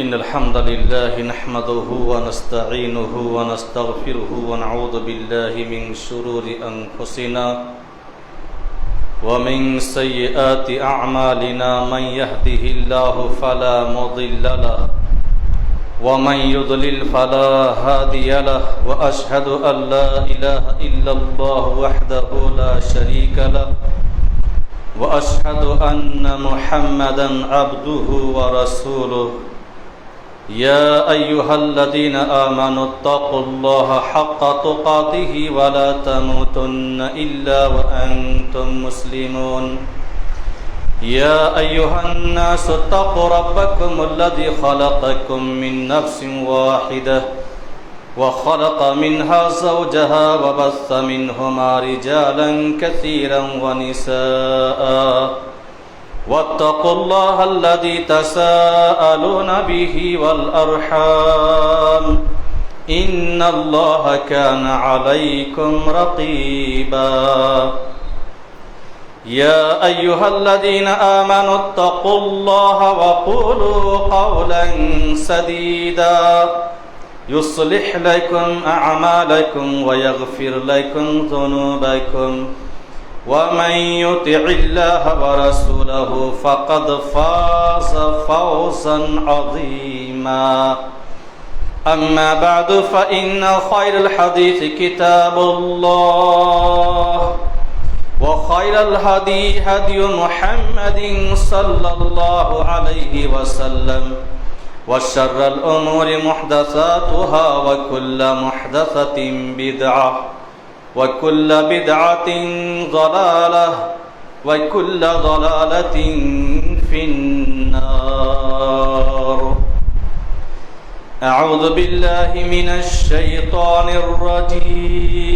إن الحمد لله نحمده ونستعينه ونستغفره ونعوذ بالله من شرور أنفسنا ومن سيئات أعمالنا من يهده الله فلا مضل له ومن يضلل فلا هادي له وأشهد أن لا إله إلا الله وحده لا شريك له وأشهد أن محمدا عبده ورسوله يا أيها الذين آمنوا اتقوا الله حق تقاته ولا تموتن إلا وأنتم مسلمون يا أيها الناس اتقوا ربكم الذي خلقكم من نفس واحدة وخلق منها زوجها وبث منهما رجالا كثيرا ونساء واتقوا الله الذي تساءلون به والأرحام إن الله كان عليكم رقيبا يا أيها الذين آمنوا اتقوا الله وقولوا قولا سديدا يصلح لكم أعمالكم ويغفر لكم ذنوبكم ومن يطع الله ورسوله فقد فاز فوزا عظيما أما بعد فإن خير الحديث كتاب الله وخير الهدي هدي محمد صلى الله عليه وسلم وشر الأمور محدثاتها وكل محدثة بدعة وكل بدعة ضلالة وكل ضلالة في النار أعوذ بالله من الشيطان الرجيم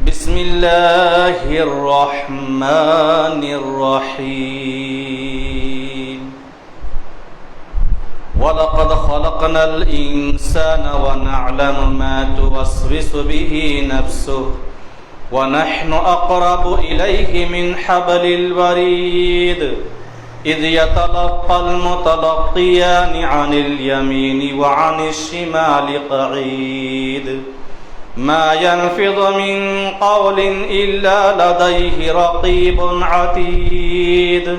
بسم الله الرحمن الرحيم وَلَقَدْ خَلَقْنَا الْإِنسَانَ وَنَعْلَمُ مَا تُوَسْوِسُ بِهِ نَفْسُهُ وَنَحْنُ أَقْرَبُ إِلَيْهِ مِنْ حَبْلِ الْوَرِيدِ إِذْ يَتَلَقَّى الْمُتَلَقِّيَانِ عَنِ الْيَمِينِ وَعَنِ الشِّمَالِ قَعِيدٌ مَا يَلْفِظُ مِنْ قَوْلٍ إِلَّا لَدَيْهِ رَقِيبٌ عَتِيدٌ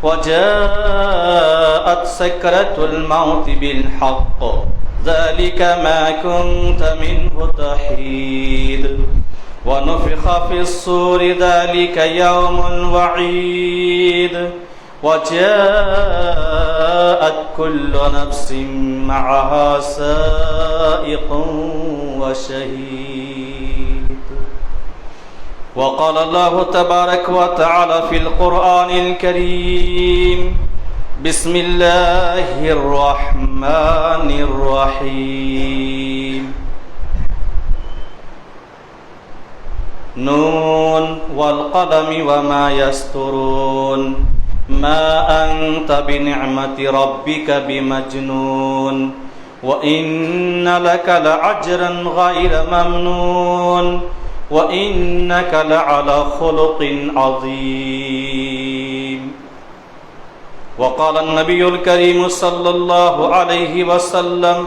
وجاءت سكرة الموت بالحق ذلك ما كنت منه تحيد ونفخ في الصور ذلك يوم الوعيد وجاءت كل نفس معها سائق وشهيد وقال الله تبارك وتعالى في القرآن الكريم بسم الله الرحمن الرحيم نون والقلم وما يسطرون ما أنت بنعمة ربك بمجنون وإن لك لأجرا غير ممنون وَإِنَّكَ لَعَلَى خُلُقٍ عَظِيمٍ وقال النبي الكريم صلى الله عليه وسلم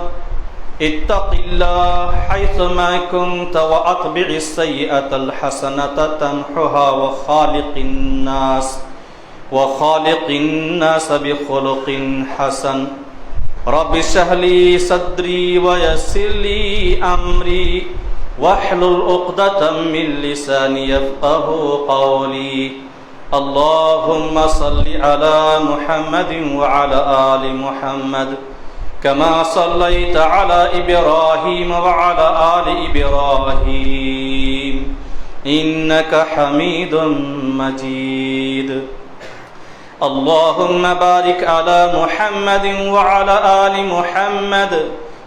اتق الله حيثما كنت وأتبع السيئة الحسنة تمحها وخالق الناس بخلق حسن رب اشرح لي صدري ويسر لي أمري واحلل عقدة من لساني يفقهوا قولي اللهم صل على محمد وعلى آل محمد كما صليت على إبراهيم وعلى آل إبراهيم إنك حميد مجيد اللهم بارك على محمد وعلى آل محمد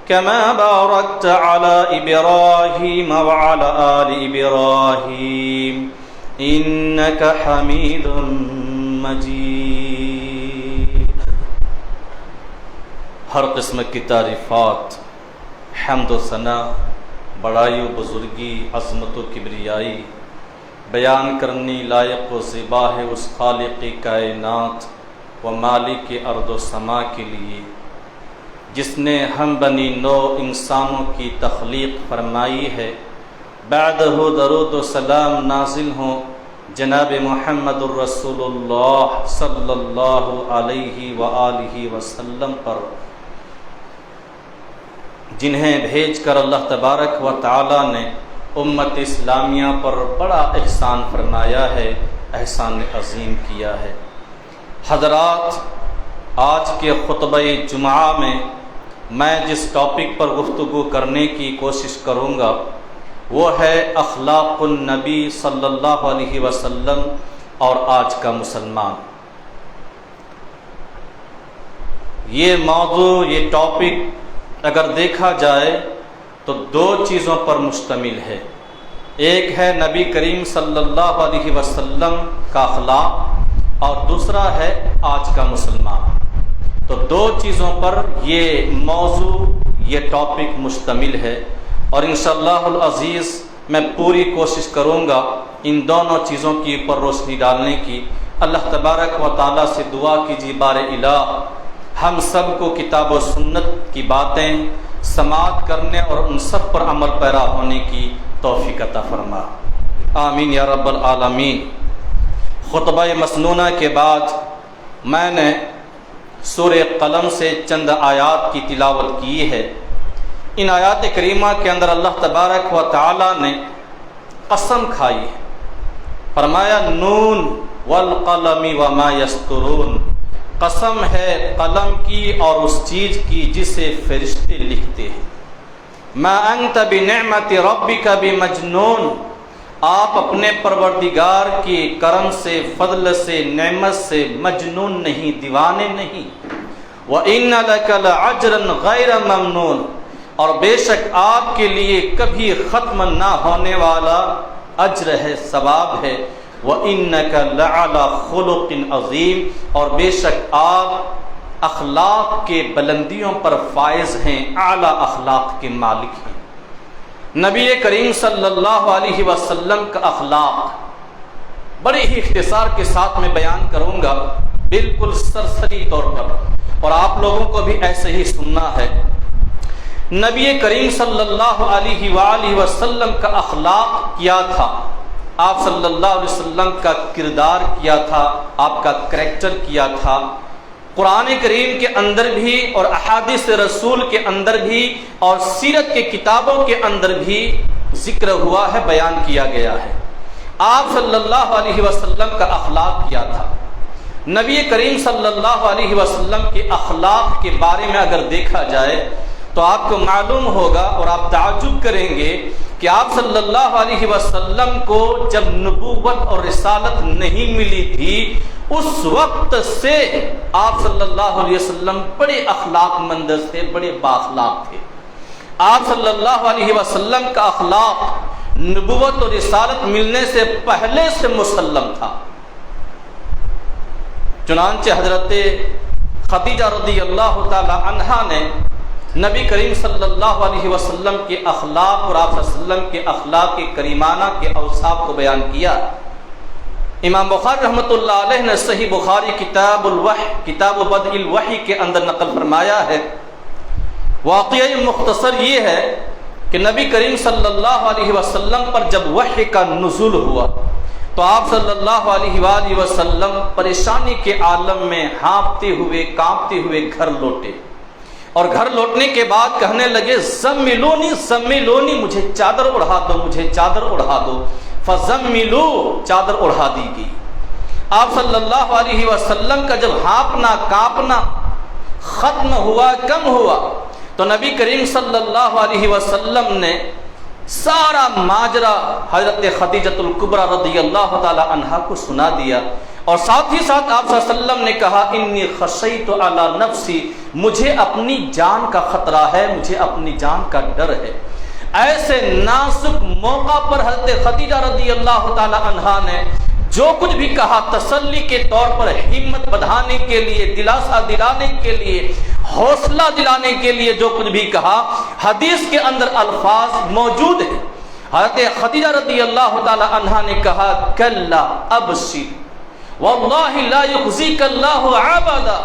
كما باركت على إبراهيم وعلى آل إبراهيم إنك حميد مجيد ہر قسم کی تعریفات حمد و ثنا بڑائی و بزرگی عظمت و کبریائی بیان کرنی لائق و زیبا ہے اس خالق کائنات و مالک ارض و سما کے لیے، جس نے ہم بنی نو انسانوں کی تخلیق فرمائی ہے، بعدہ درود و سلام نازل ہوں جناب محمد الرسول اللہ صلی اللہ علیہ وآلہ وسلم پر، جنہیں بھیج کر اللہ تبارک و تعالی نے امت اسلامیہ پر بڑا احسان فرمایا ہے، احسان عظیم کیا ہے۔ حضرات، آج کے خطبہ جمعہ میں جس ٹاپک پر گفتگو کرنے کی کوشش کروں گا وہ ہے اخلاق النبی صلی اللہ علیہ وسلم اور آج کا مسلمان۔ یہ موضوع، یہ ٹاپک اگر دیکھا جائے تو دو چیزوں پر مشتمل ہے۔ ایک ہے نبی کریم صلی اللہ علیہ وسلم کا اخلاق اور دوسرا ہے آج کا مسلمان۔ تو دو چیزوں پر یہ موضوع، یہ ٹاپک مشتمل ہے، اور انشاءاللہ العزیز میں پوری کوشش کروں گا ان دونوں چیزوں کی اوپر روشنی ڈالنے کی۔ اللہ تبارک و تعالیٰ سے دعا کیجیے بار الہ ہم سب کو کتاب و سنت کی باتیں سماعت کرنے اور ان سب پر عمل پیرا ہونے کی توفیق عطا فرما، آمین یا رب العالمین۔ خطبہ مسنونہ کے بعد میں نے سورہ قلم سے چند آیات کی تلاوت کی ہے۔ ان آیات کریمہ کے اندر اللہ تبارک و تعالی نے قسم کھائی ہے، فرمایا نون والقلم وما یسطرون، قسم ہے قلم کی اور اس چیز کی جسے فرشتے لکھتے ہیں۔ ما انت بنعمت ربک بمجنون، آپ اپنے پروردگار کی کرم سے، فضل سے، نعمت سے مجنون نہیں، دیوانے نہیں۔ وَإِنَّ لَكَ لَأَجْرًا غَيْرَ مَمْنُونَ، اور بے شک آپ کے لیے کبھی ختم نہ ہونے والا اجر ہے، ثواب ہے۔ وَإِنَّكَ لَعَلَى خُلُقٍ عَظِيمٍ، اور بے شک آپ اخلاق کے بلندیوں پر فائز ہیں، اعلیٰ اخلاق کے مالک ہیں۔ نبی کریم صلی اللہ علیہ وسلم کا اخلاق بڑے ہی اختصار کے ساتھ میں بیان کروں گا، بالکل سرسری طور پر، اور آپ لوگوں کو بھی ایسے ہی سننا ہے۔ نبی کریم صلی اللہ علیہ وآلہ وسلم کا اخلاق کیا تھا، آپ صلی اللہ علیہ وسلم کا کردار کیا تھا، آپ کا کریکٹر کیا تھا۔ قرآن کریم کے اندر بھی اور احادیث رسول کے اندر بھی اور سیرت کے کتابوں کے اندر بھی ذکر ہوا ہے، بیان کیا گیا ہے۔ آپ صلی اللہ علیہ وسلم کا اخلاق کیا تھا۔ نبی کریم صلی اللہ علیہ وسلم کے اخلاق کے بارے میں اگر دیکھا جائے تو آپ کو معلوم ہوگا اور آپ تعجب کریں گے کہ آپ صلی اللہ علیہ وسلم کو جب نبوت اور رسالت نہیں ملی تھی اس وقت سے آپ صلی اللہ علیہ وسلم بڑے اخلاق مند تھے، بڑے بااخلاق تھے۔ آپ صلی اللہ علیہ وسلم کا اخلاق نبوت اور رسالت ملنے سے پہلے سے مسلم تھا۔ چنانچہ حضرت خدیجہ رضی اللہ تعالی عنہا نے نبی کریم صلی اللہ علیہ وسلم کے اخلاق اور آپ صلی اللہ علیہ وسلم کے اخلاق کریمانہ کے اوصاف کو بیان کیا۔ امام بخاری رحمۃ اللہ علیہ نے صحیح بخاری کتاب الوحی، کتاب بدء الوحی کے اندر نقل فرمایا ہے۔ واقعی مختصر یہ ہے کہ نبی کریم صلی اللہ علیہ وسلم پر جب وحی کا نزول ہوا تو آپ صلی اللہ علیہ وآلہ وسلم پریشانی کے عالم میں ہانپتے ہوئے، کانپتے ہوئے گھر لوٹے، اور گھر لوٹنے کے بعد کہنے لگے زملونی زملونی، مجھے چادر اڑا دو، مجھے چادر اڑا دو۔ فزملو، چادر اڑا دی گئی۔ آپ صلی اللہ علیہ وسلم کا جب ہانپنا کانپنا ختم ہوا، کم ہوا، تو نبی کریم صلی اللہ علیہ وسلم نے سارا ماجرا حضرت خدیجۃ الکبریٰ رضی اللہ تعالی عنہا کو سنا دیا، اور ساتھ ہی ساتھ آپ صلی اللہ علیہ وسلم نے کہا انی خشیت علی نفسی، مجھے اپنی جان کا خطرہ ہے، مجھے اپنی جان کا ڈر ہے۔ ایسے نازک موقع پر حضرت خدیجہ رضی اللہ تعالی عنہا نے جو کچھ بھی کہا تسلی کے طور پر، ہمت بڑھانے کے لیے، دلاسا دلانے کے لیے، حوصلہ دلانے کے لیے جو کچھ بھی کہا، حدیث کے اندر الفاظ موجود ہیں۔ حضرت خدیجہ رضی اللہ تعالی عنہا نے کہا کلا ابشر واللہ لا یخزیک اللہ عبدا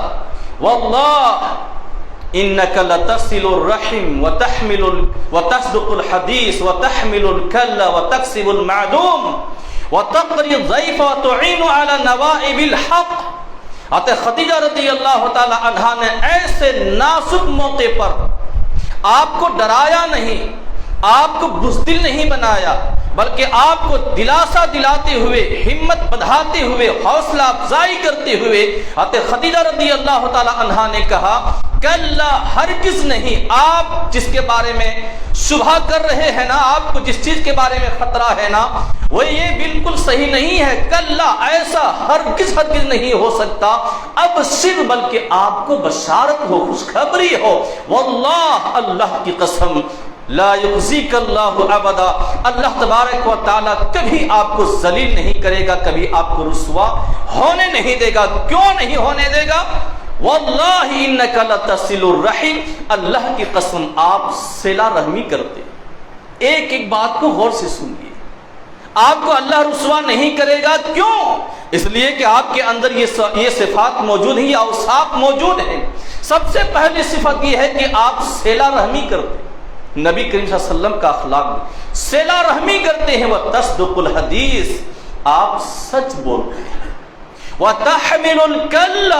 واللہ انک لتصل الرحم وتصدق الحدیث وتحمل الکل وتکسب المعدوم وتقری الضیف وتعین علی نوائب الحق. حضرت خدیجہ رضی اللہ تعالی عنہا نے ایسے نازک موقع پر آپ کو ڈرایا نہیں، آپ کو بزدل نہیں بنایا، بلکہ آپ کو دلاسا دلاتے ہوئے، ہمت بڑھاتے ہوئے، حوصلہ افزائی کرتے ہوئے حضرت خدیجہ رضی اللہ تعالی عنہا نے کہا کلا ہرگز نہیں، آپ جس کے بارے میں شبہ کر رہے ہیں نا، آپ کو جس چیز کے بارے میں خطرہ ہے نا، وہ یہ بالکل صحیح نہیں ہے. کلا ایسا ہرگز نہیں ہو سکتا. اب صرف بلکہ آپ کو بشارت ہو، خوشخبری ہو. واللہ اللہ کی قسم لا یخزیک اللہ ابدا، اللہ تبارک و تعالی کبھی آپ کو ذلیل نہیں کرے گا، کبھی آپ کو رسوا ہونے نہیں دے گا. کیوں نہیں ہونے دے گا؟ واللہ انک لتصل الرحم، اللہ کی قسم آپ صلہ رحمی کرتے. ایک ایک بات کو غور سے سنیے. آپ کو اللہ رسوا نہیں کرے گا. کیوں؟ اس لیے کہ آپ کے اندر یہ صفات موجود ہیں، یہ اوصاف موجود ہیں. سب سے پہلی صفت یہ ہے کہ آپ صلہ رحمی کرتے. نبی کریم صلی اللہ علیہ وسلم کا اخلاق صلہ رحمی کرتے ہیں. وتصدق الحدیث، آپ سچ بولتے ہیں. وتحمل الکل،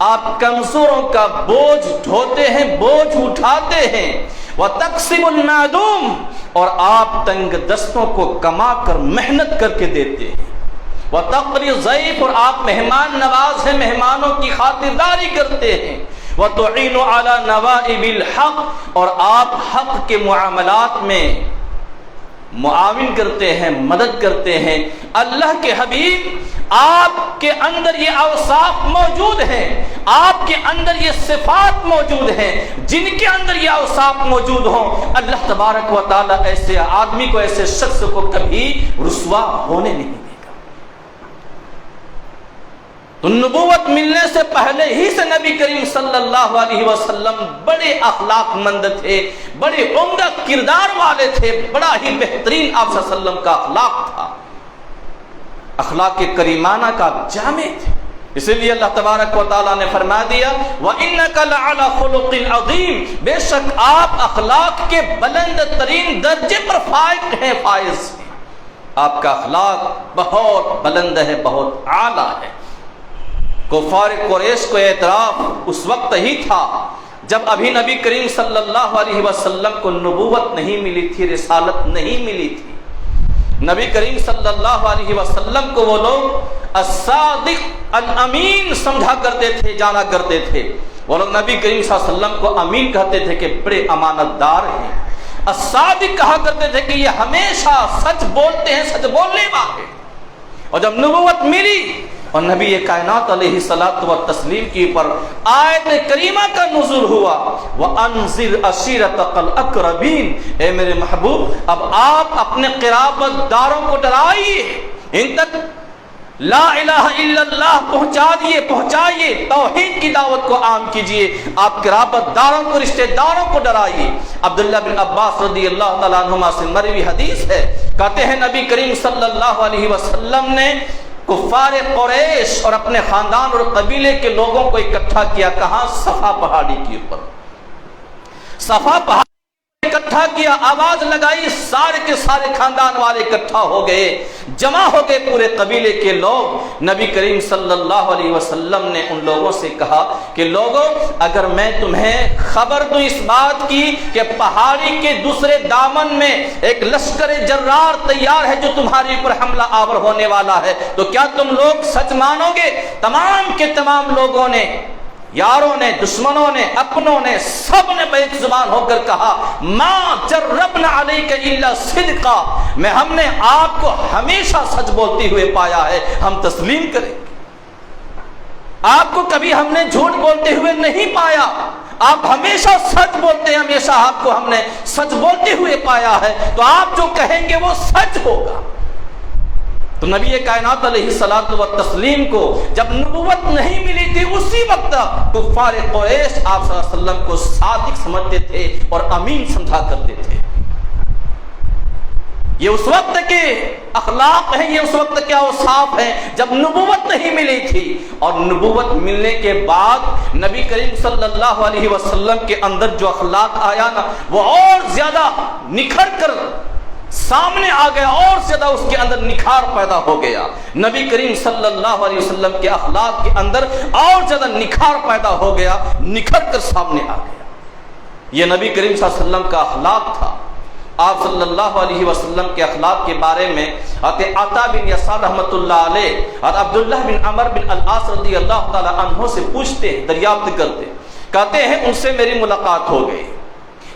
آپ کمزوروں کا بوجھ ڈھوتے ہیں، بوجھ اٹھاتے ہیں. وتکسب المعدوم، اور آپ تنگ دستوں کو کما کر محنت کر کے دیتے ہیں. وتقری الضیف، اور آپ مہمان نواز ہیں، مہمانوں کی خاطرداری کرتے ہیں. وتعین علی نوائب الحق، اور آپ حق کے معاملات میں معاون کرتے ہیں، مدد کرتے ہیں. اللہ کے حبیب، آپ کے اندر یہ اوصاف موجود ہیں، آپ کے اندر یہ صفات موجود ہیں. جن کے اندر یہ اوصاف موجود ہوں، اللہ تبارک و تعالی ایسے آدمی کو، ایسے شخص کو کبھی رسوا ہونے نہیں دے گا. تو نبوت ملنے سے پہلے ہی سے نبی کریم صلی اللہ علیہ وسلم بڑے اخلاق مند تھے، بڑے عمدہ کردار والے تھے. بڑا ہی بہترین آپ صلی اللہ علیہ وسلم کا اخلاق تھا، اخلاق کریمانہ کا جامع تھے. اسی لیے اللہ تبارک و تعالیٰ نے فرما دیا وَإِنَّكَ لَعَلَى خُلُقٍ عَظِيمٍ، بے شک آپ اخلاق کے بلند ترین درجے پر فائق ہیں، فائز ہیں. آپ کا اخلاق بہت بلند ہے، بہت اعلیٰ ہے. کفار قریش کو اعتراف اس وقت ہی تھا جب ابھی نبی کریم صلی اللہ علیہ وسلم کو نبوت نہیں ملی تھی، رسالت نہیں ملی تھی. نبی کریم صلی اللہ علیہ وسلم کو وہ لوگ الصادق الامین سمجھا کرتے تھے، جانا کرتے تھے. وہ لوگ نبی کریم صلی اللہ علیہ وسلم کو امین کہتے تھے کہ بڑے امانت دار ہیں. الصادق کہا کرتے تھے کہ یہ ہمیشہ سچ بولتے ہیں، سچ بولنے والے. اور جب نبوت ملی اور نبی کائنات علیہ الصلوۃ والتسلیم کے اوپر آیت کریمہ کا نزول ہوا وَأَنذِرْ عَشِيرَتَكَ الْأَقْرَبِينَ، اے میرے محبوب اب آپ اپنے قرابت داروں کو ڈرائیے، ان تک لا الہ الا اللہ پہنچائیے، توحید کی دعوت کو عام کیجئے. آپ قرابت داروں کو، رشتہ داروں کو ڈرائیے. عبداللہ بن عباس رضی اللہ تعالیٰ عنہما سے مروی حدیث ہے، کہتے ہیں نبی کریم صلی اللہ علیہ وسلم نے کفار قریش اور اپنے خاندان اور قبیلے کے لوگوں کو اکٹھا کیا. کہاں؟ صفا پہاڑی کے اوپر. صفا پہاڑی اکٹھا کیا، آواز لگائی، سارے کے سارے خاندان والے اکٹھا ہو گئے، جمع ہو گئے پورے قبیلے کے لوگ. نبی کریم صلی اللہ علیہ وسلم نے ان لوگوں سے کہا کہ لوگوں اگر میں تمہیں خبر دوں اس بات کی کہ پہاڑی کے دوسرے دامن میں ایک لشکر جرار تیار ہے جو تمہارے اوپر حملہ آور ہونے والا ہے، تو کیا تم لوگ سچ مانو گے؟ تمام کے تمام لوگوں نے، یاروں نے، دشمنوں نے، اپنوں نے، سب نے بیک زبان ہو کر کہا ما جربنا علیک الا صدقا، ہم نے آپ کو ہمیشہ سچ بولتے ہوئے پایا ہے، ہم تسلیم کریں. آپ کو کبھی ہم نے جھوٹ بولتے ہوئے نہیں پایا، آپ ہمیشہ سچ بولتے ہیں، ہمیشہ آپ کو ہم نے سچ بولتے ہوئے پایا ہے، تو آپ جو کہیں گے وہ سچ ہوگا. تو نبی کائنات علیہ الصلوۃ والتسلیم کو جب نبوت نہیں ملی تھی، اسی وقت کفار قریش آپ صلی اللہ علیہ وسلم کو صادق سمجھتے تھے اور امین سمجھا کرتے تھے. یہ اس وقت کے اخلاق ہیں، یہ اس وقت کے اوصاف ہیں جب نبوت نہیں ملی تھی، اور نبوت ملنے کے بعد نبی کریم صلی اللہ علیہ وسلم کے اندر جو اخلاق آیا نا، وہ اور زیادہ نکھر کر سامنے آ گیا، اور زیادہ اس کے اندر نکھار پیدا ہو گیا۔ نبی کریم صلی اللہ علیہ وسلم کے اخلاق کے اندر اور زیادہ نکھار پیدا ہو گیا، نکھر کر سامنے آ گیا۔ یہ نبی کریم صلی اللہ علیہ وسلم کا اخلاق تھا۔ آپ صلی اللہ علیہ وسلم کے اخلاق کے بارے میں عطا بن یسار رحمۃ اللہ علیہ اور عبداللہ بن عمر بن العاص رضی اللہ تعالی عنہ سے پوچھتے ہیں، دریافت کرتے، کہتے ہیں ان سے میری ملاقات ہو گئی۔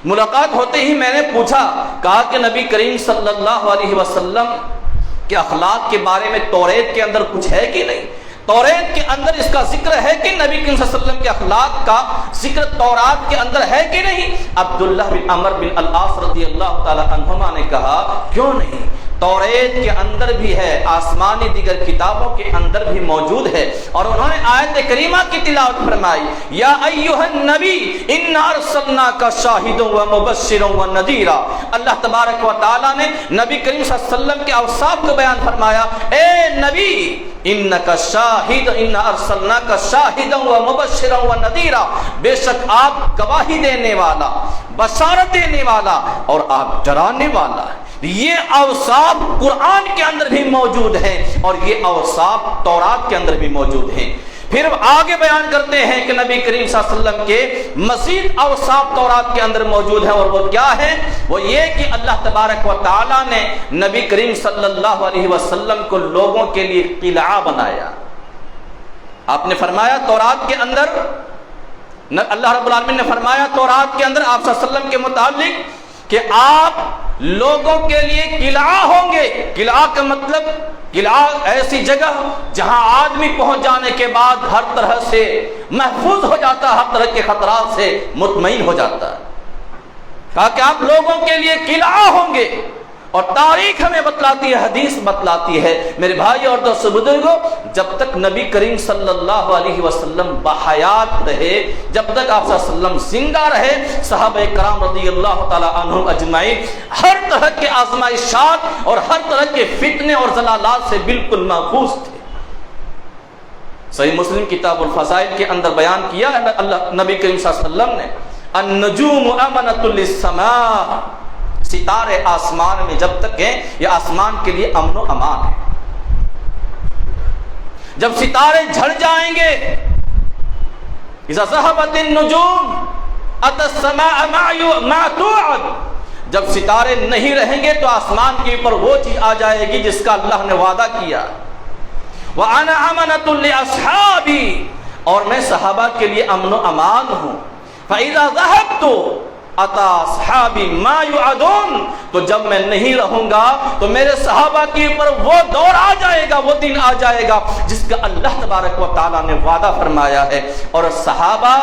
ملاقات ہوتے ہی میں نے پوچھا، کہا کہ نبی کریم صلی اللہ علیہ وسلم کے اخلاق کے بارے میں توریت کے اندر کچھ ہے کہ نہیں؟ توریت کے اندر اس کا ذکر ہے کہ نبی کریم صلی اللہ علیہ وسلم کے اخلاق کا ذکر تورات کے اندر ہے کہ نہیں؟ عبداللہ بن عمر بن العاص رضی اللہ تعالی عنہما نے کہا، کیوں نہیں، توریت کے اندر بھی ہے، آسمانی دیگر کتابوں کے اندر بھی موجود ہے۔ اور انہوں نے آیت کریمہ کی تلاوت فرمائی، یا ایھا النبی انا ارسلناک شاہدا ومبشرا ونذیرا۔ اللہ تبارک و تعالی نے نبی کریم صلی اللہ علیہ وسلم کے اوصاف کو بیان فرمایا، اے نبی انک شاہد، انا ارسلناک شاہدا ومبشرا ونذیرا، بے شک آپ گواہی دینے والا، بشارت دینے والا اور آپ ڈرانے والا۔ یہ اوصاف قرآن کے اندر بھی موجود ہیں اور یہ اوصاف تورات کے اندر بھی موجود ہیں۔ پھر آگے بیان کرتے ہیں کہ نبی کریم صلی اللہ علیہ وسلم کے مزید اوصاف تورات کے اندر موجود ہیں، اور وہ کیا ہے؟ وہ یہ کہ اللہ تبارک و تعالی نے نبی کریم صلی اللہ علیہ وسلم کو لوگوں کے لیے قلعہ بنایا۔ آپ نے فرمایا تورات کے اندر، اللہ رب العالمین نے فرمایا تورات کے اندر آپ صلی اللہ علیہ وسلم کے متعلق کہ آپ لوگوں کے لیے قلعہ ہوں گے۔ قلعہ کا مطلب، قلعہ ایسی جگہ جہاں آدمی پہنچ جانے کے بعد ہر طرح سے محفوظ ہو جاتا ہے، ہر طرح کے خطرات سے مطمئن ہو جاتا ہے۔ کہا کہ آپ لوگوں کے لیے قلعہ ہوں گے، اور تاریخ ہمیں بتلاتی ہے، حدیث بتلاتی ہے میرے بھائی اور دوستو بزرگوں، جب تک نبی کریم صلی اللہ علیہ وسلم بحیات رہے، جب تک آپ صلی اللہ علیہ وسلم زندہ رہے، صحابہ کرام رضی اللہ تعالی عنہم اجمعین ہر طرح کے آزمائشات اور ہر طرح کے فتنے اور زلالات سے بالکل محفوظ تھے۔ صحیح مسلم کتاب الفضائل کے اندر بیان کیا ہے اللہ نبی کریم صلی اللہ علیہ وسلم نے، النجوم امنۃ للسماء، ستارے آسمان میں جب تک ہیں یہ آسمان کے لیے امن و امان ہے۔ جب ستارے جھڑ جائیں گے، اذا ذهبت النجوم اتى السماء ما توعد، جب ستارے نہیں رہیں گے تو آسمان کے اوپر وہ چیز آ جائے گی جس کا اللہ نے وعدہ کیا۔ وانا امنۃ لاصحابی، اور میں صحابہ کے لیے امن و امان ہوں۔ فاذا ذهبت اتا صحابی ما یعدون، تو جب میں نہیں رہوں گا تو میرے صحابہ کے اوپر وہ دور آ جائے گا، وہ دن آ جائے گا جس کا اللہ تبارک و تعالی نے وعدہ فرمایا ہے۔ اور صحابہ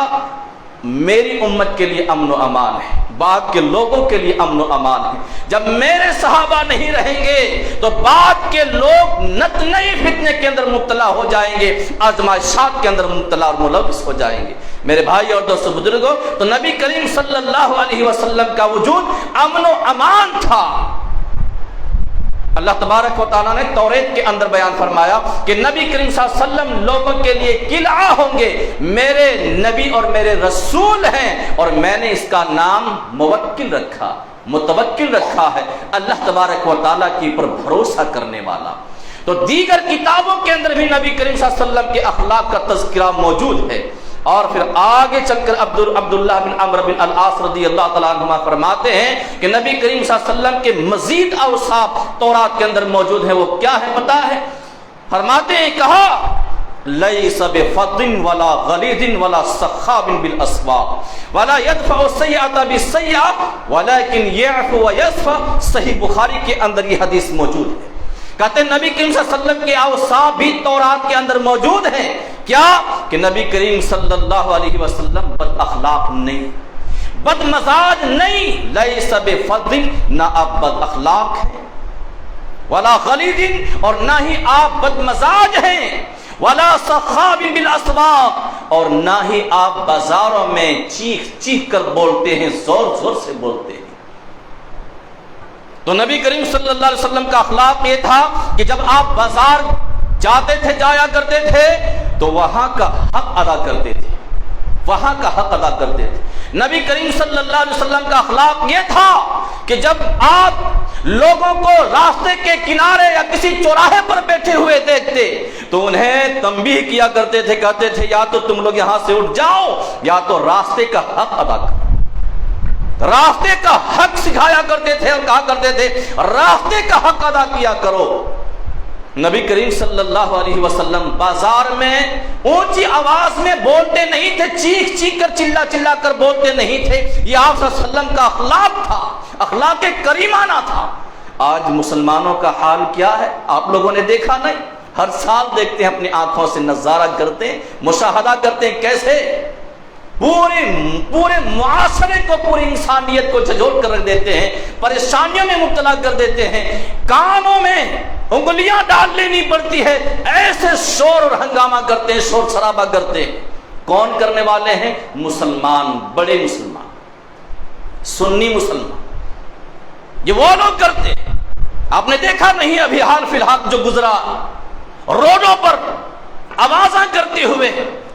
میری امت کے لیے امن و امان ہے، بعد کے لوگوں کے لیے امن و امان ہے۔ جب میرے صحابہ نہیں رہیں گے تو بعد کے لوگ نت نئی فتنے کے اندر مبتلا ہو جائیں گے، آزمائشات کے اندر مبتلا اور ملوث ہو جائیں گے۔ میرے بھائی اور دوستو بزرگوں، تو نبی کریم صلی اللہ علیہ وسلم کا وجود امن و امان تھا۔ اللہ تبارک و تعالیٰ نے توریت کے اندر بیان فرمایا کہ نبی کریم صلی اللہ علیہ وسلم لوگوں کے لیے قلعہ ہوں گے، میرے نبی اور میرے رسول ہیں، اور میں نے اس کا نام موکل رکھا، متوکل رکھا ہے، اللہ تبارک و تعالیٰ کے اوپر بھروسہ کرنے والا۔ تو دیگر کتابوں کے اندر بھی نبی کریم صلی اللہ علیہ وسلم کے اخلاق کا تذکرہ موجود ہے۔ اور پھر آگے چل کر عبداللہ بن عمر بن العاص رضی اللہ تعالیٰ عنہما فرماتے ہیں کہ نبی کریم صلی اللہ علیہ وسلم کے مزید اوصاف تورات کے اندر موجود ہیں، وہ کیا ہے پتہ ہے؟ فرماتے ہیں، کہا لیس بفظ ولا غلیظ ولا سخاب بالاسواق ولا يدفع السیئۃ بالسیئۃ ولكن يعفو ويصفح۔ صحیح بخاری کے اندر یہ حدیث موجود ہے۔ کہتے ہیں نبی کریم صلی اللہ علیہ وسلم کے اوصاف بھی تورات کے اندر موجود ہیں۔ کیا کہ نبی کریم صلی اللہ علیہ وسلم بد اخلاق نہیں، بد مزاج نہیں، لیس بفظ، نہ آپ بد اخلاق ہیں، ولا غلیظ، اور نہ ہی آپ بد مزاج ہیں، ولا سخاب بالاسواق، اور نہ ہی آپ بازاروں میں چیخ چیخ کر بولتے ہیں، زور زور سے بولتے ہیں۔ تو نبی کریم صلی اللہ علیہ وسلم کا اخلاق یہ تھا کہ جب آپ بازار جاتے تھے، جایا کرتے تھے، تو وہاں کا حق ادا کرتے تھے، وہاں کا حق ادا کرتے تھے۔ نبی کریم صلی اللہ علیہ وسلم کا اخلاق یہ تھا کہ جب آپ لوگوں کو راستے کے کنارے یا کسی چوراہے پر بیٹھے ہوئے دیکھتے تو انہیں تنبیہ کیا کرتے تھے، کہتے تھے یا تو تم لوگ یہاں سے اٹھ جاؤ یا تو راستے کا حق ادا کرو۔ راستے کا حق سکھایا کرتے تھے اور کہا کرتے تھے راستے کا حق ادا کیا کرو۔ نبی کریم صلی اللہ علیہ وسلم بازار میں اونچی آواز میں بولتے نہیں تھے، چیخ چیخ کر چلا چلا کر بولتے نہیں تھے، یہ آپ صلی اللہ علیہ وسلم کا اخلاق تھا، اخلاق کریمانہ تھا۔ آج مسلمانوں کا حال کیا ہے آپ لوگوں نے دیکھا نہیں؟ ہر سال دیکھتے ہیں، اپنی آنکھوں سے نظارہ کرتے ہیں، مشاہدہ کرتے ہیں کیسے پورے معاشرے کو، پوری انسانیت کو جھنجھوڑ کر رکھ دیتے ہیں، پریشانیوں میں مبتلا کر دیتے ہیں، کانوں میں انگلیاں ڈال لینی پڑتی ہے، ایسے شور اور ہنگامہ کرتے ہیں، شور شرابہ کرتے ہیں۔ کون کرنے والے ہیں؟ مسلمان، بڑے مسلمان، سنی مسلمان، یہ وہ لوگ کرتے ہیں۔ آپ نے دیکھا نہیں ابھی حال فی الحال جو گزرا، روڈوں پر آوازاں کرتے ہوئے،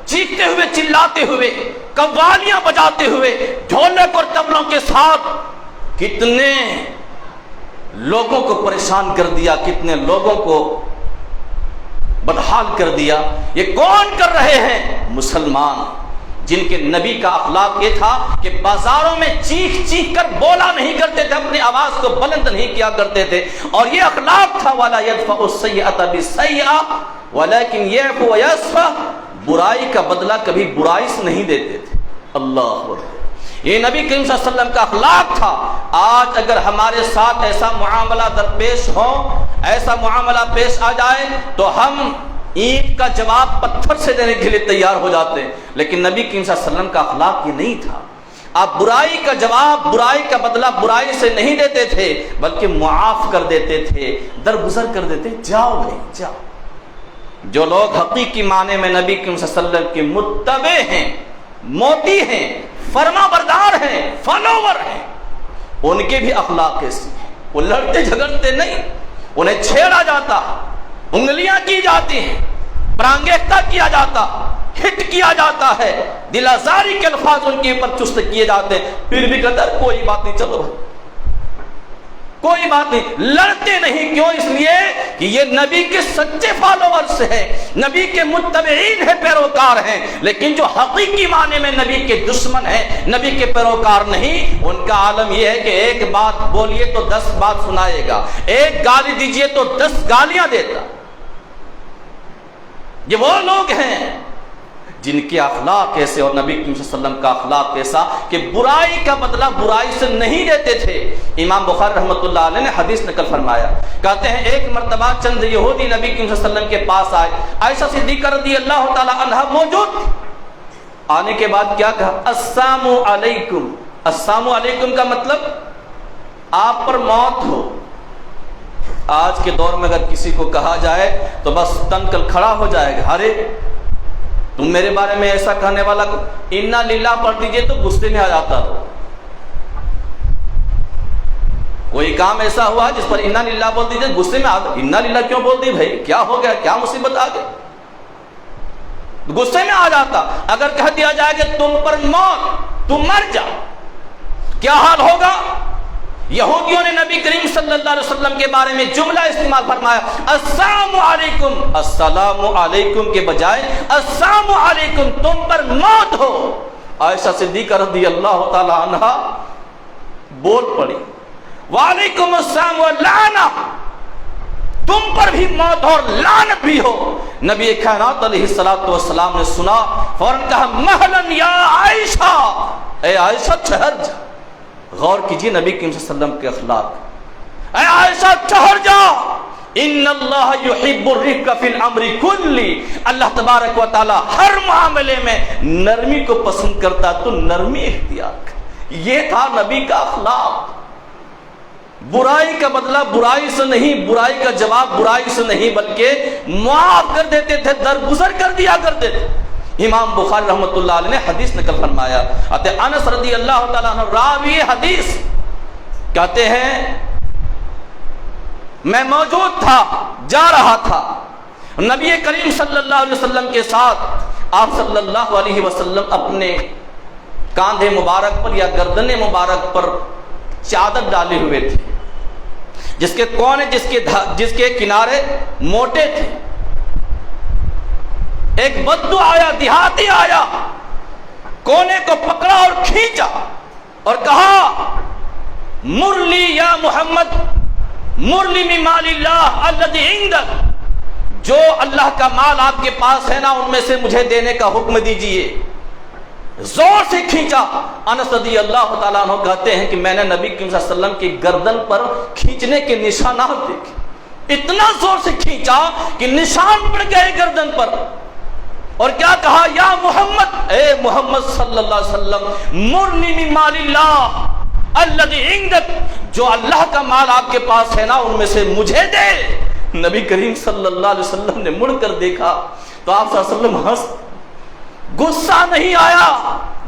چیختے ہوئے، چلاتے ہوئے، قوالیاں بجاتے ہوئے، ڈھولک اور طبلوں کے ساتھ کتنے لوگوں کو پریشان کر دیا، کتنے لوگوں کو بدحال کر دیا۔ یہ کون کر رہے ہیں؟ مسلمان، جن کے نبی کا اخلاق یہ تھا کہ بازاروں میں چیخ چیخ کر بولا نہیں کرتے تھے، اپنی آواز کو بلند نہیں کیا کرتے تھے، اور یہ اخلاق تھا وَلَا يَدْفَعُ السَّيِّئَةَ بِالسَّيِّئَةِ وَلَكِنْ يَعْفُو وَيَصْفَحُ، برائی کا بدلہ کبھی برائی سے نہیں دیتے تھے۔ اللہ اکبر، یہ نبی کریم صلی اللہ علیہ وسلم کا اخلاق تھا۔ آج اگر ہمارے ساتھ ایسا معاملہ درپیش ہو، ایسا معاملہ پیش آ جائے تو ہم اینٹ کا جواب پتھر سے دینے کے لیے تیار ہو جاتے ہیں، لیکن نبی کریم صلی اللہ علیہ وسلم کا اخلاق یہ نہیں تھا۔ آپ برائی کا جواب، برائی کا بدلہ برائی سے نہیں دیتے تھے، بلکہ معاف کر دیتے تھے، درگزر کر دیتے، جاؤ بھائی جاؤ۔ جو لوگ حقیقی معنی میں نبی کریم صلی اللہ علیہ وسلم کے متبع ہیں، موتی ہیں، فرما بردار ہیں، فالوور ہیں، ان کے بھی اخلاق ایسی ہیں۔ وہ لڑتے جھگڑتے نہیں، انہیں چھیڑا جاتا، انگلیاں کی جاتی ہیں، پرانگیختہ کیا جاتا، ہٹ کیا جاتا ہے، دل آزاری کے الفاظ ان کے اوپر چست کیے جاتے ہیں، پھر بھی قدر کوئی بات نہیں، چلو بھائی کوئی بات نہیں، لڑتے نہیں۔ کیوں؟ اس لیے کہ یہ نبی کے سچے فالوورز ہیں، نبی کے متبعین ہیں، پیروکار ہیں۔ لیکن جو حقیقی معنی میں نبی کے دشمن ہیں، نبی کے پیروکار نہیں، ان کا عالم یہ ہے کہ ایک بات بولیے تو 10 بات سنائے گا، ایک گالی دیجئے تو 10 گالیاں دیتا۔ یہ وہ لوگ ہیں جن کے اخلاق ایسے، اور نبی صلی اللہ علیہ وسلم کا اخلاق ایسا کہ برائی کا بدلہ برائی سے نہیں دیتے تھے۔ امام بخاری رحمۃ اللہ علیہ نے حدیث نقل فرمایا، کہتے ہیں ایک مرتبہ چند یہودی نبی صلی اللہ علیہ وسلم کے پاس آئے، عائشہ صدیقہ رضی اللہ تعالی عنہا موجود تھی۔ آنے کے بعد کیا کہا؟ السلام علیکم۔ السلام علیکم کا مطلب آپ پر موت ہو۔ آج کے دور میں اگر کسی کو کہا جائے تو بس تن کل کھڑا ہو جائے گا، ارے تم میرے بارے میں ایسا کہنے والا کو انا للہ پڑھ دیجئے تو غصے میں آ جاتا ہو۔ کوئی کام ایسا ہوا جس پر انا للہ بول دیجئے غصے میں انا للہ کیوں بول دی بھائی، کیا ہو گیا، کیا مصیبت آ گئی، غصے میں آ جاتا۔ اگر کہہ دیا جائے کہ تم پر موت، تم مر جا، کیا حال ہوگا؟ یہودیوں نے نبی کریم صلی اللہ علیہ وسلم کے بارے میں جملہ استعمال فرمایا، السلام علیکم، السلام علیکم کے بجائے السلام علیکم، تم پر موت ہو۔ عائشہ صدیقہ رضی اللہ تعالی عنہا بول پڑی، وعلیکم السلام واللعنہ، تم پر بھی موت اور لعنت بھی ہو۔ نبی کائنات علیہ الصلوۃ والسلام نے سنا، فوراً کہا مہلا یا عائشہ، اے عائشہ ٹھہر جا۔ غور کیجیے نبی کریم صلی اللہ علیہ وسلم کے اخلاق۔ اے عائشہ ٹھہر جا، ان اللہ یحب الرفق فی الامر کلی، اللہ تبارک و تعالی ہر معاملے میں نرمی کو پسند کرتا، تو نرمی اختیار کر۔ یہ تھا نبی کا اخلاق۔ برائی کا بدلہ برائی سے نہیں، برائی کا جواب برائی سے نہیں، بلکہ معاف کر دیتے تھے، درگزر کر دیا کرتے تھے۔ امام بخاری رحمۃ اللہ علیہ نے حدیث نقل فرمایا، انس رضی اللہ تعالیٰ عنہ راوی حدیث کہتے ہیں میں موجود تھا، جا رہا تھا، نبی کریم صلی اللہ علیہ وسلم کے ساتھ آپ صلی اللہ علیہ وسلم اپنے کاندھے مبارک پر یا گردن مبارک پر چادر ڈالے ہوئے تھے، جس کے کونے جس کے کنارے موٹے تھے۔ ایک بدو آیا، دیہاتی آیا، کونے کو پکڑا اور کھینچا اور کہا مرلی یا محمد، مرلی من مال اللہ الذی عندک، جو اللہ کا مال آپ کے پاس ہے نا ان میں سے مجھے دینے کا حکم دیجئے۔ زور سے کھینچا۔ انس رضی اللہ تعالیٰ عنہ کہتے ہیں کہ میں نے نبی کریم صلی اللہ علیہ وسلم کی گردن پر کھینچنے کے نشانات دیکھے، اتنا زور سے کھینچا کہ نشان پڑ گئے گردن پر، اور کیا کہا یا محمد، اے محمد صلی اللہ علیہ وسلم، مرنی من مال اللہ الذی عندک، جو اللہ کا مال آپ کے پاس ہے نا ان میں سے مجھے دے۔ نبی کریم صلی اللہ علیہ وسلم نے مڑ کر دیکھا تو آپ صلی اللہ علیہ وسلم ہنس، غصہ نہیں آیا،